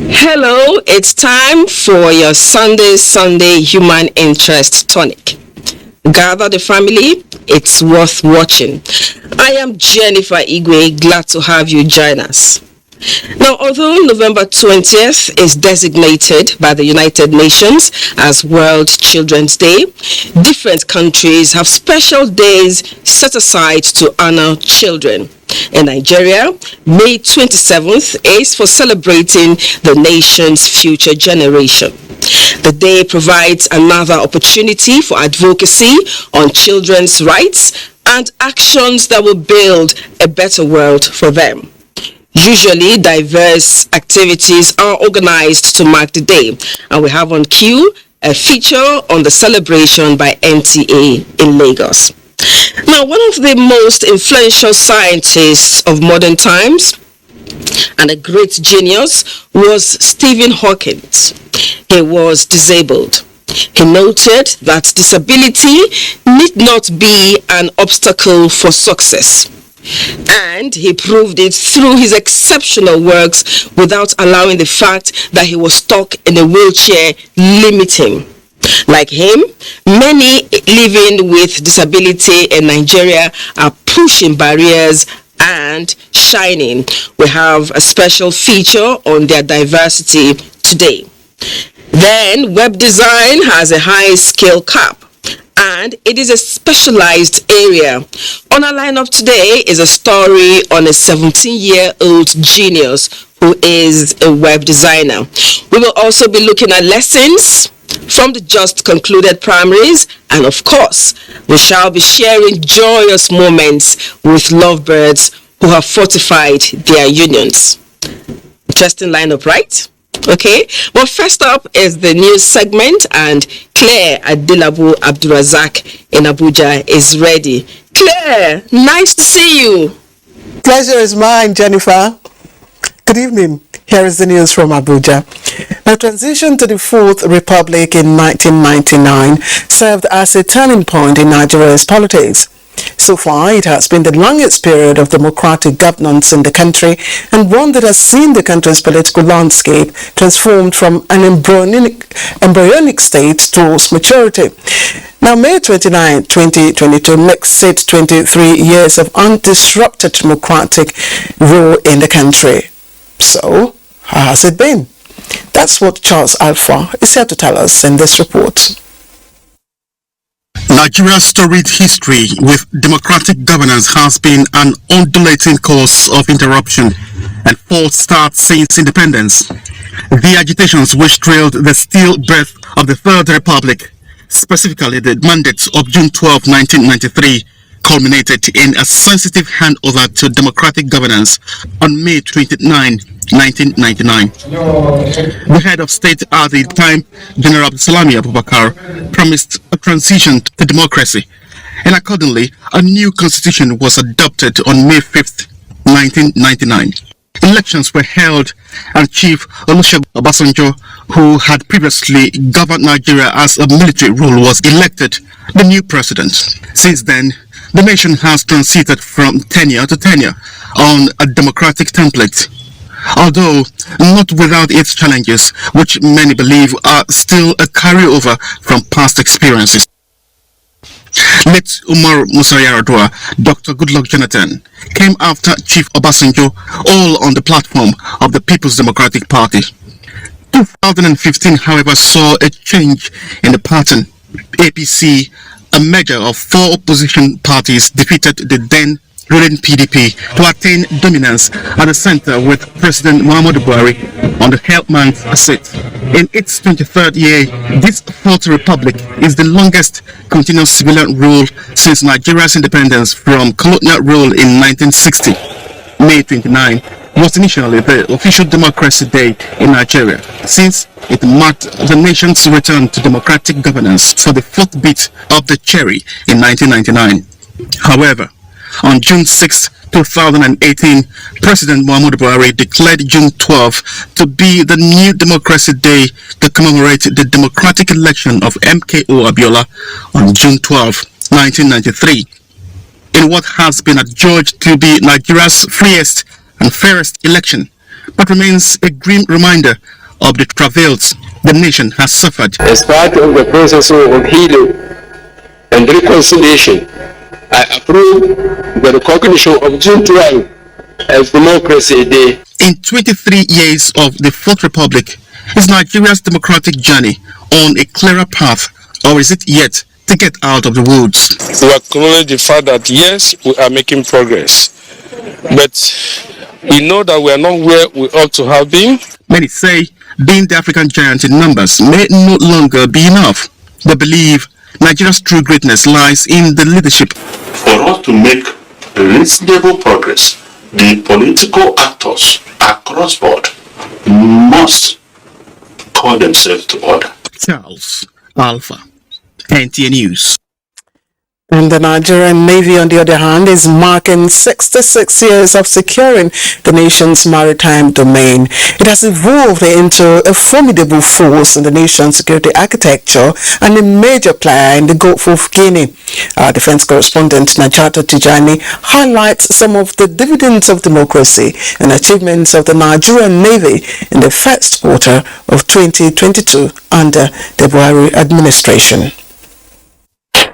Hello, it's time for your Sunday Human Interest Tonic. Gather the family, it's worth watching. I am Jennifer Igwe, glad to have you join us. Now, although November 20th is designated by the United Nations as World Children's Day, different countries have special days set aside to honor children. In Nigeria, May 27th is for celebrating the nation's future generation. The day provides another opportunity for advocacy on children's rights and actions that will build a better world for them. Usually, diverse activities are organized to mark the day, and we have on cue a feature on the celebration by NTA in Lagos. Now, one of the most influential scientists of modern times and a great genius was Stephen Hawking. He was disabled. He noted that disability need not be an obstacle for success. And he proved it through his exceptional works without allowing the fact that he was stuck in a wheelchair limit him. Like him, many living with disability in Nigeria are pushing barriers and shining. We have a special feature on their diversity today. Then, web design has a high skill cap, and it is a specialized area. On our lineup today is a story on a 17-year-old genius who is a web designer. We will also be looking at lessons from the just concluded primaries, and of course, we shall be sharing joyous moments with lovebirds who have fortified their unions. Interesting lineup, right? Okay, well, first up is the news segment, and Claire Adilabu Abdurazak in Abuja is ready. Claire, nice to see you. Pleasure is mine, Jennifer. Good evening. Here is the news from Abuja. The transition to the Fourth Republic in 1999 served as a turning point in Nigeria's politics. So far, it has been the longest period of democratic governance in the country and one that has seen the country's political landscape transformed from an embryonic state towards maturity. Now, May 29, 2022 makes it 23 years of undisrupted democratic rule in the country. So, how has it been? That's what Charles Alpha is here to tell us in this report. Nigeria's storied history with democratic governance has been an undulating course of interruption and false starts since independence. The agitations which trailed the steel breath of the Third Republic, specifically the mandates of June 12, 1993, culminated in a sensitive handover to democratic governance on May 29, 1999. The head of state at the time, General Salami Abubakar, promised a transition to democracy, and accordingly, a new constitution was adopted on May 5th, 1999. Elections were held, and Chief Olusegun Obasanjo, who had previously governed Nigeria as a military rule, was elected the new president. Since then, the nation has transited from tenure to tenure on a democratic template, although not without its challenges, which many believe are still a carryover from past experiences. Late Umar Musa Yar'Adua, Dr. Goodluck Jonathan, came after Chief Obasanjo, all on the platform of the People's Democratic Party. 2015, however, saw a change in the pattern. APC, a merger of four opposition parties, defeated the then ruling PDP to attain dominance at the center with President Muhammadu Buhari on the Helpman's seat. In its 23rd year, this Fourth Republic is the longest continuous civilian rule since Nigeria's independence from colonial rule in 1960. May 29 was initially the official democracy day in Nigeria, since it marked the nation's return to democratic governance for the fourth bit of the cherry in 1999. However, on June 6, 2018, President Muhammadu Buhari declared June 12 to be the new Democracy Day to commemorate the democratic election of MKO Abiola on June 12, 1993. in what has been adjudged to be Nigeria's freest and fairest election, but remains a grim reminder of the travails the nation has suffered. As part of the process of healing and reconciliation, I approve the recognition of June 12 as Democracy Day. In 23 years of the Fourth Republic, is Nigeria's democratic journey on a clearer path, or is it yet to get out of the woods? We acknowledge the fact that yes, we are making progress, but we know that we are not where we ought to have been. Many say being the African giant in numbers may no longer be enough. They believe Nigeria's true greatness lies in the leadership. For us to make reasonable progress, the political actors across board must call themselves to order. Charles Alpha, NTA News. And the Nigerian Navy, on the other hand, is marking 66 years of securing the nation's maritime domain. It has evolved into a formidable force in the nation's security architecture and a major player in the Gulf of Guinea. Our defense correspondent, Najata Tijani, highlights some of the dividends of democracy and achievements of the Nigerian Navy in the first quarter of 2022 under the Buhari administration.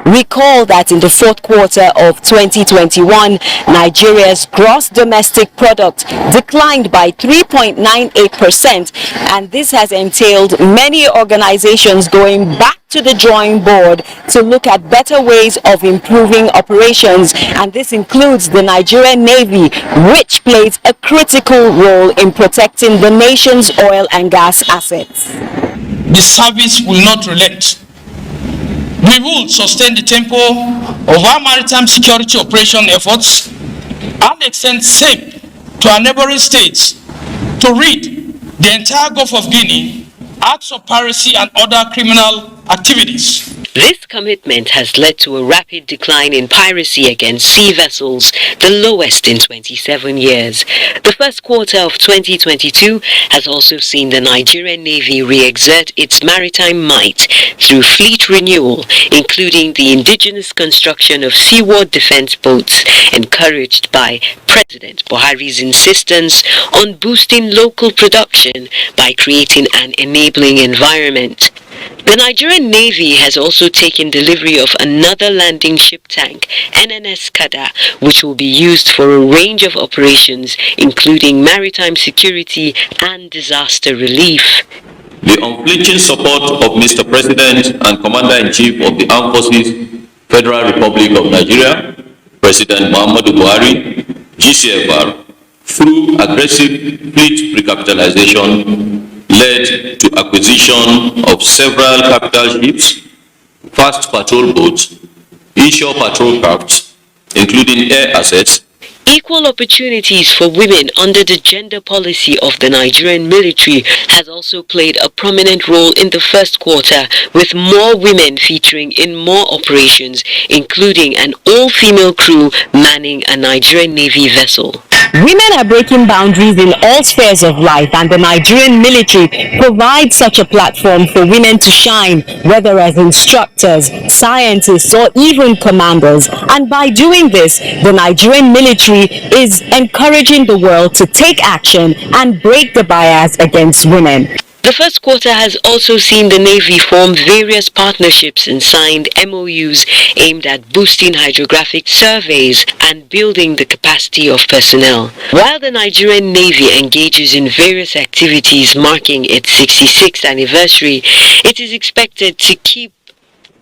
Recall that in the fourth quarter of 2021, Nigeria's gross domestic product declined by 3.98%, and this has entailed many organizations going back to the drawing board to look at better ways of improving operations, and this includes the Nigerian Navy, which plays a critical role in protecting the nation's oil and gas assets. The service will not relent. We will sustain the tempo of our maritime security operation efforts and extend same to our neighboring states to rid the entire Gulf of Guinea acts of piracy and other criminal activities. This commitment has led to a rapid decline in piracy against sea vessels, the lowest in 27 years. The first quarter of 2022 has also seen the Nigerian Navy re-exert its maritime might through fleet renewal, including the indigenous construction of seaward defense boats, encouraged by President Buhari's insistence on boosting local production by creating an enabling environment. The Nigerian Navy has also taken delivery of another landing ship tank, NNS Kada, which will be used for a range of operations, including maritime security and disaster relief. The unflinching support of Mr. President and Commander-in-Chief of the Armed Forces, Federal Republic of Nigeria, President Muhammadu Buhari, GCFR, through aggressive fleet recapitalization, led to acquisition of several capital ships, fast patrol boats, inshore patrol crafts, including air assets. Equal opportunities for women under the gender policy of the Nigerian military has also played a prominent role in the first quarter, with more women featuring in more operations, including an all-female crew manning a Nigerian Navy vessel. Women are breaking boundaries in all spheres of life, and the Nigerian military provides such a platform for women to shine, whether as instructors, scientists, or even commanders. And by doing this, the Nigerian military is encouraging the world to take action and break the bias against women. The first quarter has also seen the Navy form various partnerships and signed MOUs aimed at boosting hydrographic surveys and building the capacity of personnel. While the Nigerian Navy engages in various activities marking its 66th anniversary, it is expected to keep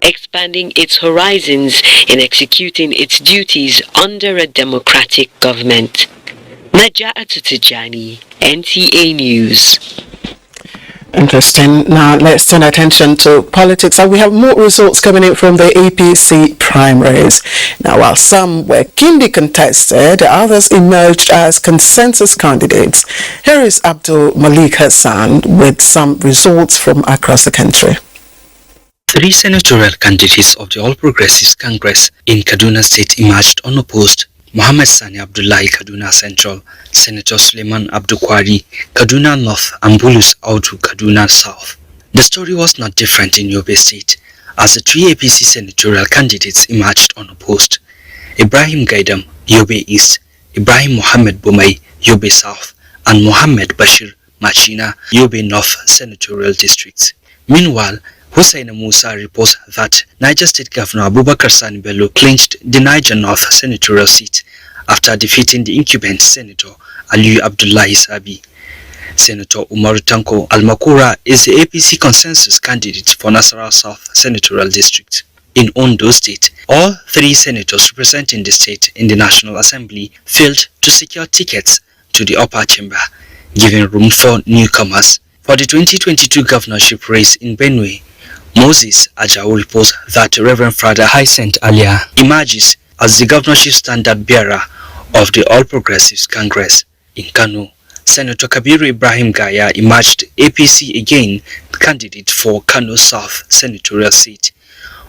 expanding its horizons in executing its duties under a democratic government. Najata Tijani, NTA News. Interesting. Now let's turn attention to politics, and we have more results coming in from the APC primaries. Now, while some were keenly contested, others emerged as consensus candidates. Here is Abdul Malik Hassan with some results from across the country. 3 senatorial candidates of the All Progressives Congress in Kaduna State emerged unopposed. Muhammad Sani Abdullahi, Kaduna Central, Senator Suleiman Abdukwari, Kaduna North, and Bulus Audu, Kaduna South. The story was not different in Yobe State, as the 3 APC senatorial candidates emerged unopposed. Ibrahim Gaidam, Yobe East, Ibrahim Mohammed Bumai, Yobe South, and Mohammed Bashir Machina, Yobe North Senatorial Districts. Meanwhile, Hussein Musa reports that Niger State Governor Abubakar Sani Bello clinched the Niger North Senatorial seat after defeating the incumbent Senator Aliyu Abdullahi Sabi. Senator Umaru Tanko Almakura is the APC consensus candidate for Nasarawa South Senatorial District. In Ondo State, all three senators representing the state in the National Assembly failed to secure tickets to the upper chamber, giving room for newcomers. For the 2022 governorship race in Benue, Moses Ajao reports that Reverend Father Hyacinth Alia emerges as the governorship standard bearer of the All Progressives Congress. In Kano, Senator Kabiru Ibrahim Gaya emerged APC again candidate for Kano South senatorial seat,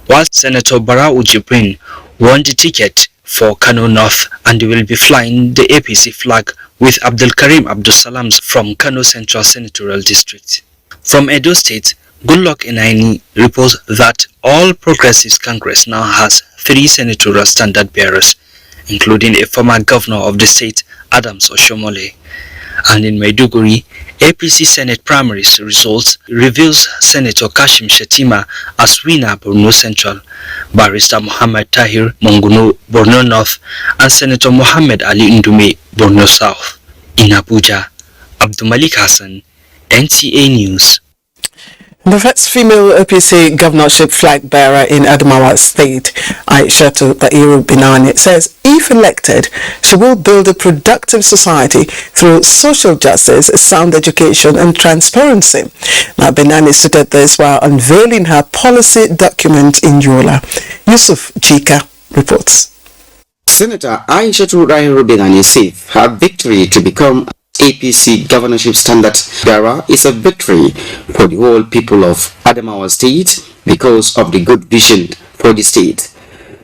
while Senator Barau Jibrin won the ticket for Kano North and will be flying the APC flag with Abdul Karim Abdul Salams from Kano Central Senatorial District. From Edo State, Goodluck Enaini reports that All Progressives Congress now has 3 senatorial standard bearers, including a former governor of the state, Adams Oshomole. And in Maiduguri, APC Senate primaries results reveals Senator Kashim Shettima as winner Borno Central, Barrister Muhammad Tahir Monguno Borno North, and Senator Muhammad Ali Ndume Borno South. In Abuja, Abdulmalik Hassan, NTA News. The first female APC governorship flag bearer in Adamawa State, Aishatu Bairu Binani, says if elected, she will build a productive society through social justice, sound education and transparency. Now, Binani stated this while unveiling her policy document in Yola. Yusuf Jika reports. Senator Aishatu Bairu Binani said her victory to become APC governorship standard bearer is a victory for the whole people of Adamawa State because of the good vision for the state.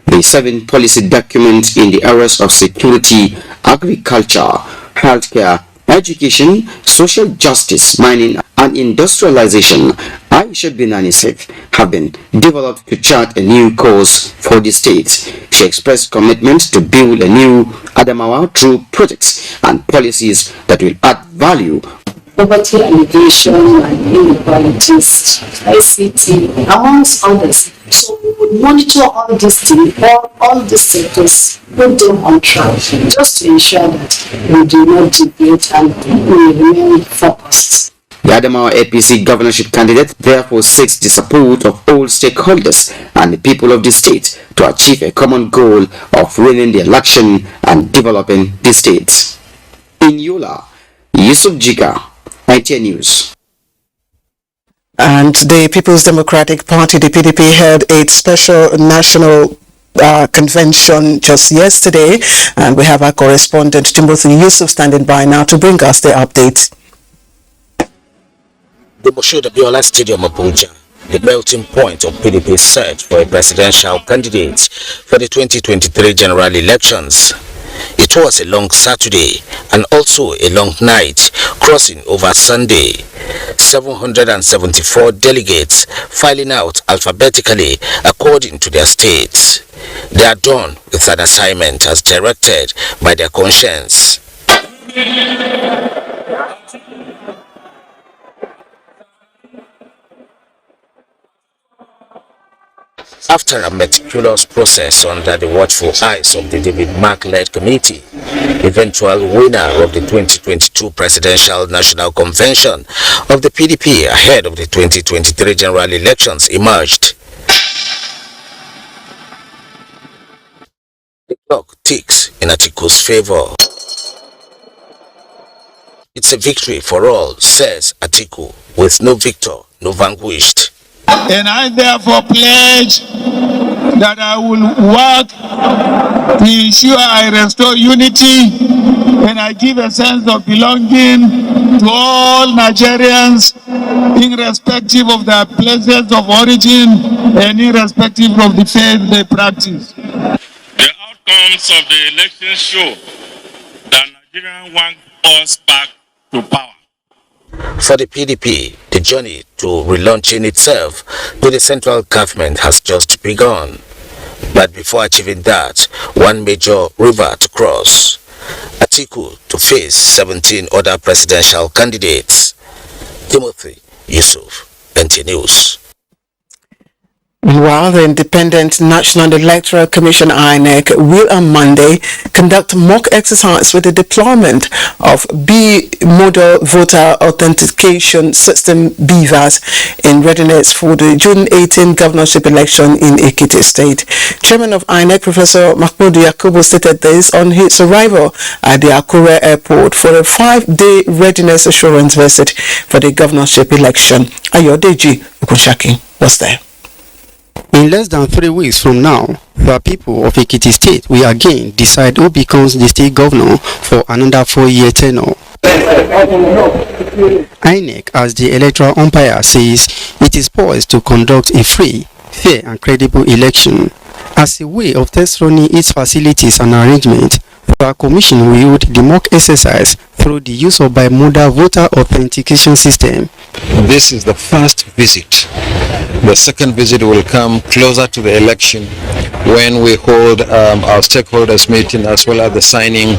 The 7 policy documents in the areas of security, agriculture, healthcare, education, social justice, mining and industrialization, Aisha Binani said, have been developed to chart a new course for the state. She expressed commitment to build a new Adamawa through projects and policies that will add value. Poverty alleviation and inequalities, ICT, amongst others. So we would monitor all these things, all these sectors, put them on track, just to ensure that we do not deviate and we remain focused. The Adamawa APC governorship candidate therefore seeks the support of all stakeholders and the people of the state to achieve a common goal of winning the election and developing the state. In Yola, Yusuf Jika, NTA News. And the People's Democratic Party, the PDP, held its special national convention just yesterday, and we have our correspondent Timothy Yusuf standing by now to bring us the updates. The Moshood Abiola Stadium, Abuja, the melting point of PDP's search for a presidential candidate for the 2023 general elections. It was a long Saturday and also a long night, crossing over Sunday. 774 delegates filing out alphabetically according to their states. They are done with an assignment as directed by their conscience. After a meticulous process under the watchful eyes of the David Mark-led committee, eventual winner of the 2022 Presidential National Convention of the PDP ahead of the 2023 general elections emerged. The clock ticks in Atiku's favor. It's a victory for all, says Atiku, with no victor, no vanquished. And I therefore pledge that I will work to ensure I restore unity and I give a sense of belonging to all Nigerians, irrespective of their places of origin and irrespective of the faith they practice. The outcomes of the election show that Nigerians want us back to power. For the PDP, the journey to relaunching itself to the central government has just begun. But before achieving that, one major river to cross, Atiku to face 17 other presidential candidates. Timothy Yusuf, NTA News. While the Independent National Electoral Commission INEC will on Monday conduct mock exercise with the deployment of B-Model Voter Authentication System BVAS in readiness for the June 18 governorship election in Ekiti State. Chairman of INEC, Professor Mahmoud Yakubu, stated this on his arrival at the Akure Airport for a 5-day readiness assurance visit for the governorship election. Ayodeji Ukushaki was there. In less than 3 weeks from now, the people of Ekiti State will again decide who becomes the state governor for another 4-year tenure. INEC, as the electoral umpire, says it is poised to conduct a free, fair and credible election. As a way of test running its facilities and arrangements, the commission will hold the mock exercise through the use of bimodal voter authentication system. This is the first visit. The second visit will come closer to the election when we hold our stakeholders meeting as well as the signing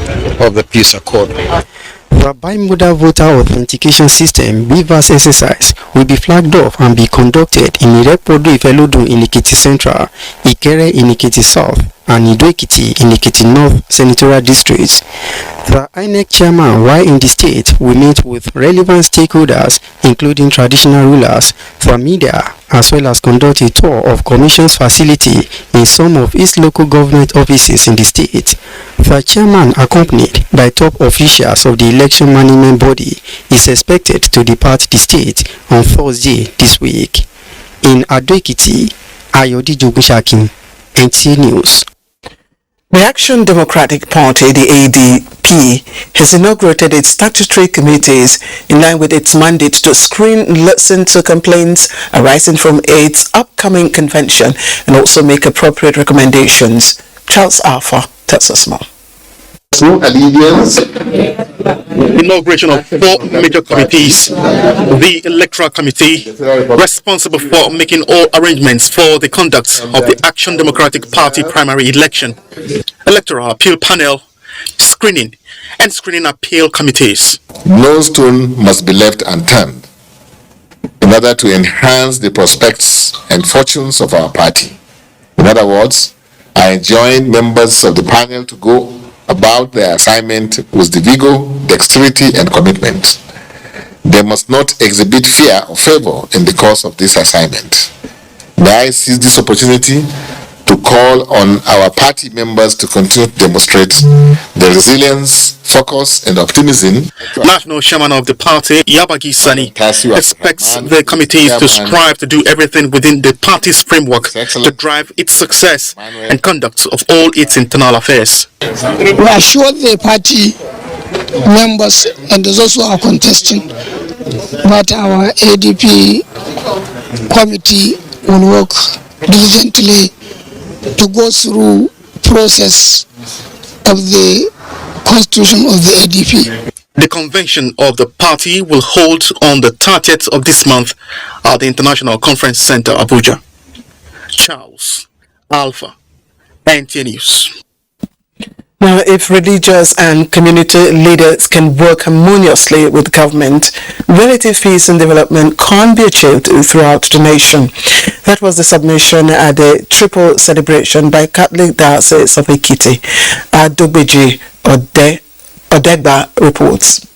of the peace accord. The bimodal voter authentication system BVAS exercise will be flagged off and be conducted in Irepodo Ifelodun in Ekiti Central, Ikere in Ekiti South, and Ido-Ekiti in Ekiti North senatorial districts. The INEC chairman, while in the state, will meet with relevant stakeholders, including traditional rulers, the media, as well as conduct a tour of Commission's facility in some of its local government offices in the state. The chairman, accompanied by top officials of the election management body, is expected to depart the state on Thursday this week. In Ado-Ekiti, Ayodi Jogunshakin, NTA News. The Action Democratic Party, the ADP, has inaugurated its statutory committees in line with its mandate to screen, listen to complaints arising from its upcoming convention and also make appropriate recommendations. Charles Alpha tells us more. Inauguration of 4 major committees. The Electoral Committee, responsible for making all arrangements for the conduct of the Action Democratic Party primary election. Electoral Appeal Panel, Screening and Screening Appeal Committees. No stone must be left unturned in order to enhance the prospects and fortunes of our party. In other words, I enjoin members of the panel to go about their assignment with the vigor, dexterity, and commitment. They must not exhibit fear or favor in the course of this assignment. May I seize this opportunity to call on our party members to continue to demonstrate their resilience, focus, and optimism. National Chairman of the party, Yabagi Sani, expects the committees to strive to do everything within the party's framework to drive its success and conduct of all its internal affairs. We assure the party members and those who are contesting that our ADP committee will work diligently to go through process of the constitution of the ADP. The convention of the party will hold on the 30th of this month at the International Conference Center, Abuja. Charles Alpha, NTA News. Now, if religious and community leaders can work harmoniously with government, relative peace and development can be achieved throughout the nation. That was the submission at the triple celebration by Catholic Diocese of Ekiti. Adogbeji Odegba reports.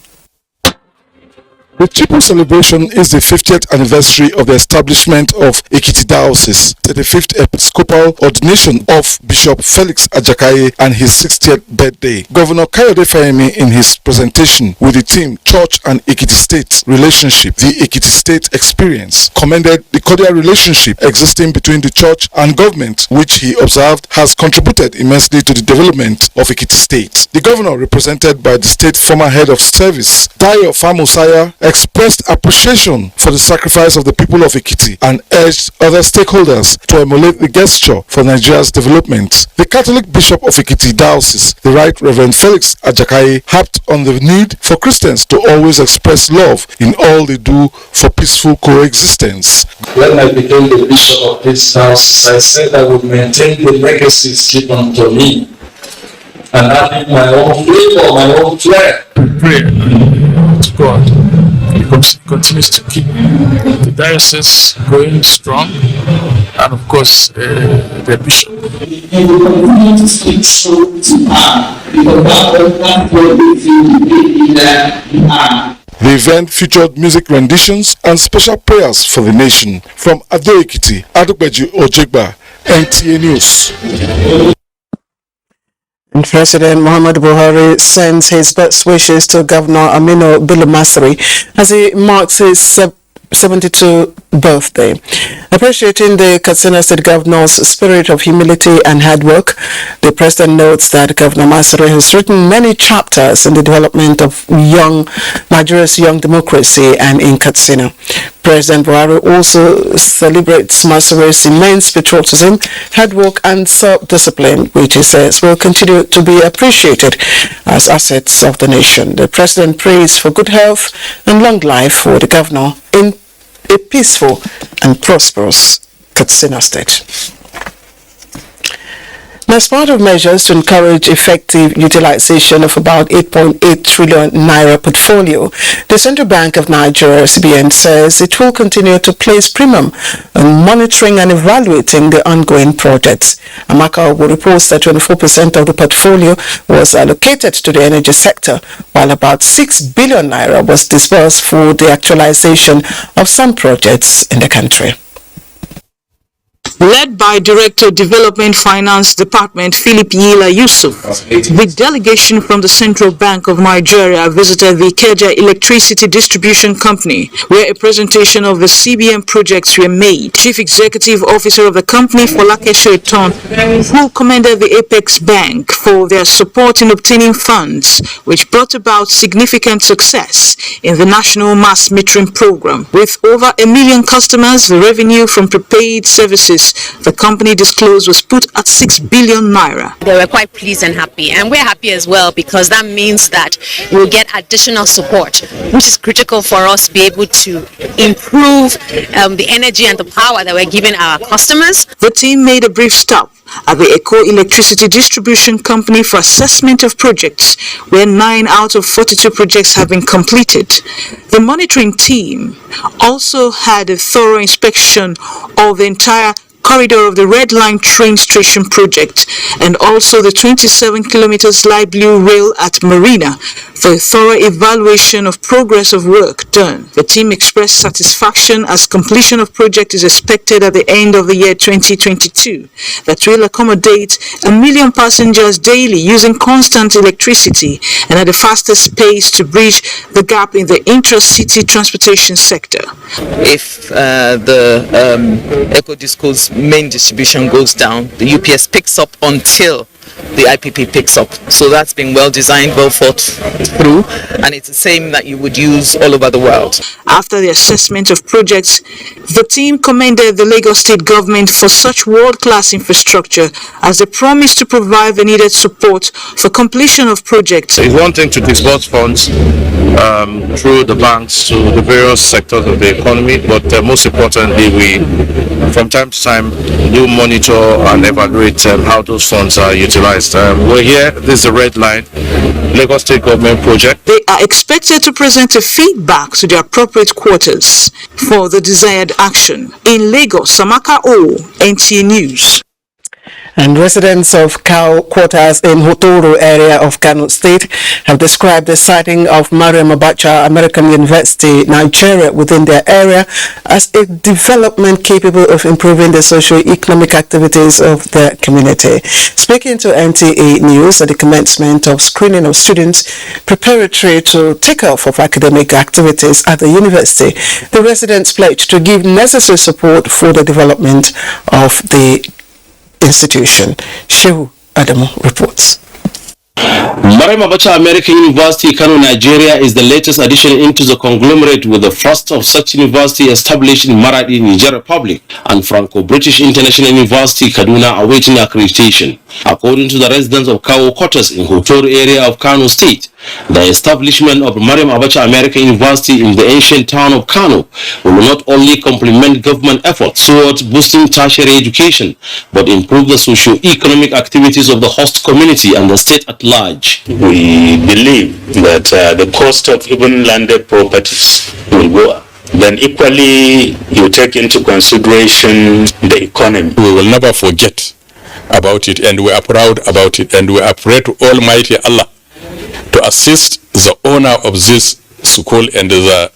The triple celebration is the 50th anniversary of the establishment of Ekiti Diocese, the 5th Episcopal ordination of Bishop Felix Ajakaye, and his 60th birthday. Governor Kayode Fayemi, in his presentation with the theme Church and Ekiti State Relationship, the Ekiti State Experience, commended the cordial relationship existing between the church and government, which he observed has contributed immensely to the development of Ekiti State. The governor, represented by the state former head of service, Dayo Famusaya, expressed appreciation for the sacrifice of the people of Ekiti and urged other stakeholders to emulate the gesture for Nigeria's development. The Catholic Bishop of Ekiti Diocese, the Right Reverend Felix Ajakaye, harped on the need for Christians to always express love in all they do for peaceful coexistence. When I became the bishop of this house, I said I would maintain the legacies given to me and add my own flavor, my own flair. Pray to God. He continues to keep the diocese going strong, and of course, the bishop. He will continue to speak truth to man, because that's what we feel that. The event featured music renditions and special prayers for the nation. From Ado Ekiti, Adukbeji Ojegba, NTA News. And President Muhammadu Buhari sends his best wishes to Governor Aminu Bello Masari as he marks his 72th birthday. Appreciating the Katsina State Governor's spirit of humility and hard work, the President notes that Governor Masari has written many chapters in the development of Nigeria's young democracy and in Katsina. President Buhari also celebrates Masari's immense patriotism, hard work and self-discipline, which he says will continue to be appreciated as assets of the nation. The President prays for good health and long life for the Governor in a peaceful and prosperous Katsina State. As part of measures to encourage effective utilization of about 8.8 trillion naira portfolio, the Central Bank of Nigeria (CBN) says it will continue to place premium on monitoring and evaluating the ongoing projects. Amaka will report that 24% of the portfolio was allocated to the energy sector, while about 6 billion naira was disbursed for the actualization of some projects in the country. Led by Director Development Finance Department Philip Yila Yusuf, the delegation from the Central Bank of Nigeria visited the Ikeja Electricity Distribution Company, where a presentation of the CBN projects were made. Chief Executive Officer of the company, Folake Shoiton, who commended the Apex Bank for their support in obtaining funds, which brought about significant success in the National Mass Metering Program. With over 1 million customers, the revenue from prepaid services the company disclosed was put at 6 billion naira. They were quite pleased and happy, and we're happy as well because that means that we'll get additional support, which is critical for us to be able to improve the energy and the power that we're giving our customers. The team made a brief stop at the Eco Electricity Distribution Company for assessment of projects, where 9 out of 42 projects have been completed. The monitoring team also had a thorough inspection of the entire corridor of the Red Line train station project and also the 27 kilometers light blue rail at Marina for a thorough evaluation of progress of work done. The team expressed satisfaction as completion of project is expected at the end of the year 2022 that will accommodate 1 million passengers daily using constant electricity and at the fastest pace to bridge the gap in the intra-city transportation sector. If the Eco-Disco's main distribution goes down, the UPS picks up until the IPP picks up. So that's been well designed, well thought through, and it's the same that you would use all over the world. After the assessment of projects, the team commended the Lagos State government for such world-class infrastructure as they promised to provide the needed support for completion of projects. It's one thing to disburse funds through the banks to the various sectors of the economy, but most importantly, we from time to time do monitor and evaluate how those funds are utilized. We're here, this is a Red Line, Lagos State government project. They are expected to present a feedback to the appropriate quarters for the desired action. In Lagos, Samaka O, NTA News. And residents of cow quarters in Hotoro area of Kano State have described the sighting of Mariam Abacha American University, Nigeria within their area as a development capable of improving the socio-economic activities of their community. Speaking to NTA News at the commencement of screening of students preparatory to take-off of academic activities at the university, the residents pledged to give necessary support for the development of the institution. Shehu Adamu reports. Mariam Abacha American University, Kano, Nigeria is the latest addition into the conglomerate, with the first of such university established in Maradi, Niger Republic, and Franco-British International University, Kaduna, awaiting accreditation. According to the residents of Kawo quarters in Hotoro area of Kano State, the establishment of Mariam Abacha American University in the ancient town of Kano will not only complement government efforts towards boosting tertiary education, but improve the socio-economic activities of the host community and the state at large. We believe that the cost of even landed properties will go up. Then equally, you take into consideration the economy. We will never forget about it, and we are proud about it, and we are pray to Almighty Allah to assist the owner of this school and the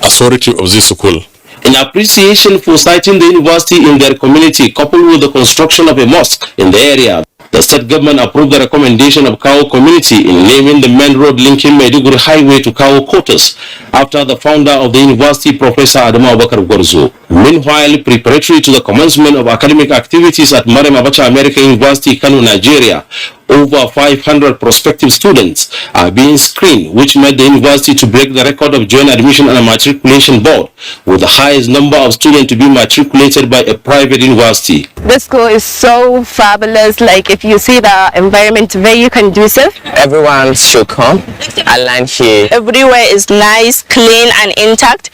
authority of this school. In appreciation for citing the university in their community, coupled with the construction of a mosque in the area, the state government approved the recommendation of Kawo community in naming the main road linking Maiduguri Highway to Kawo quarters after the founder of the university, Professor Adamu Abubakar Gwarzo. Meanwhile, preparatory to the commencement of academic activities at Mariam Abacha American University, Kano, Nigeria, over 500 prospective students are being screened, which made the university to break the record of Joint Admission and Matriculation Board, with the highest number of students to be matriculated by a private university. The school is so fabulous. Like, if you see the environment, very conducive. Everyone should come and learn here. Everywhere is nice, clean and intact.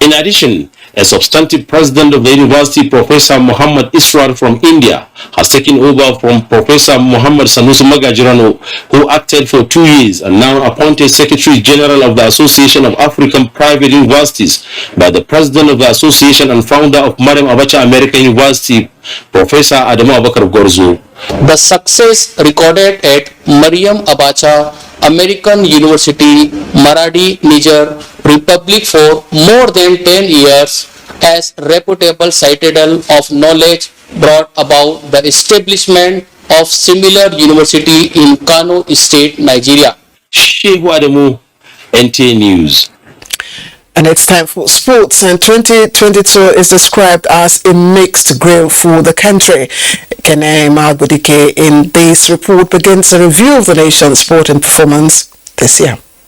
In addition, a substantive president of the university, Professor Muhammad Israr from India, has taken over from Professor Muhammad Sanusi Magajirano, who acted for 2 years and now appointed Secretary General of the Association of African Private Universities by the president of the association and founder of Mariam Abacha American University, Professor Adamu Abubakar Gwarzo. The success recorded at Mariam Abacha American University, Maradi, Niger Republic for more than 10 years as reputable citadel of knowledge brought about the establishment of similar university in Kano State, Nigeria. Shehu Adamu, NTA News. And it's time for sports, and 2022 is described as a mixed grain for the country. Kene Magbudike in this report begins a review of the nation's sport and performance this year.